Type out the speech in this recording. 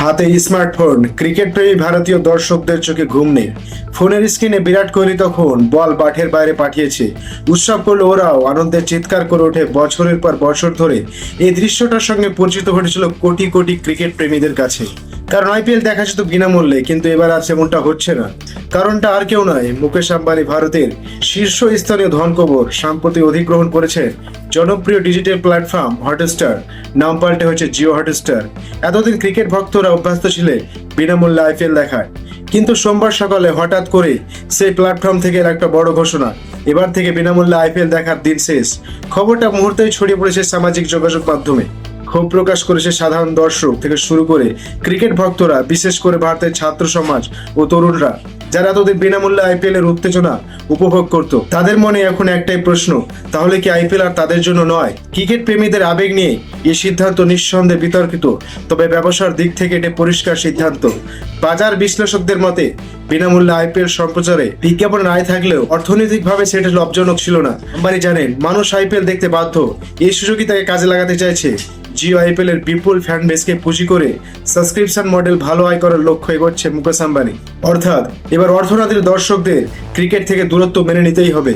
হাতে smartphone, cricket প্রেমী ভারতীয় দর্শকদের চোখে ঘুম নেই। ফোনের স্ক্রিনে বিরাট কোহলি তখন বল মাঠের বাইরে পাঠিয়েছে, উৎসব করলো ওরাও, আনন্দের চিৎকার করে ওঠে। বছরের পর বছর ধরে এই দৃশ্যটার সঙ্গে পরিচিত ঘটেছিল কোটি কোটি ক্রিকেট প্রেমীদের কাছে। কারণ আইপিএল দেখা যেত বিনামূল্যে, কিন্তু এবার আজ এমনটা হচ্ছে না। কারণটা আর কেউ নয়, মুকেশ আম্বানি ভারতের শীর্ষস্থানীয় ধনকুবের সম্প্রতি অধিগ্রহণ করেছে জনপ্রিয় ডিজিটাল প্ল্যাটফর্ম হটস্টার। নাম পাল্টে হয়েছে জিও হটস্টার। এতদিন ক্রিকেট ভক্তরা অভ্যস্ত ছিলেন বিনামূল্যে আইপিএল দেখায়, কিন্তু সোমবার সকালে হঠাৎ করে সেই প্ল্যাটফর্ম থেকে একটা বড় ঘোষণা, এবার থেকে বিনামূল্যে আইপিএল দেখার দিন শেষ। খবরটা মুহূর্তেই ছড়িয়ে পড়েছে সামাজিক যোগাযোগ মাধ্যমে। ক্ষোভ প্রকাশ করেছে সাধারণ দর্শক থেকে শুরু করে ক্রিকেট ভক্তরা, বিশেষ করে ভারতের ছাত্র সমাজ ও তরুণরা, যারা এতদিন বিনামূল্যে আইপিএল এর উত্তেজনা উপভোগ করত। তাদের মনে এখন একটাই প্রশ্ন, তাহলে কি আইপিএল আর তাদের জন্য নয়? ক্রিকেট প্রেমীদের আবেগ নিয়ে এই সিদ্ধান্ত নিঃসন্দেহে বিতর্কিত, তবে ব্যবসার দিক থেকে এটা পরিষ্কার সিদ্ধান্ত। বাজার বিশ্লেষকদের মতে বিনামূল্যে আইপিএল সম্প্রচারে বিজ্ঞাপনের আয় থাকলেও অর্থনৈতিকভাবে সেটা লাভজনক ছিল না। আম্বানি জানেন মানুষ আইপিএল দেখতে বাধ্য, এই সুযোগই তাকে কাজে লাগাতে চাইছে। জিও আইপিএল এর বিপুল ফ্যান বেসকে পুঁজি করে সাবস্ক্রিপশন মডেল ভালো আয় করার লক্ষ্য এগোচ্ছে মুকেশ আম্বানি। অর্থাৎ এবার অর্থনীতির দর্শকদের ক্রিকেট থেকে দূরত্ব মেনে নিতেই হবে।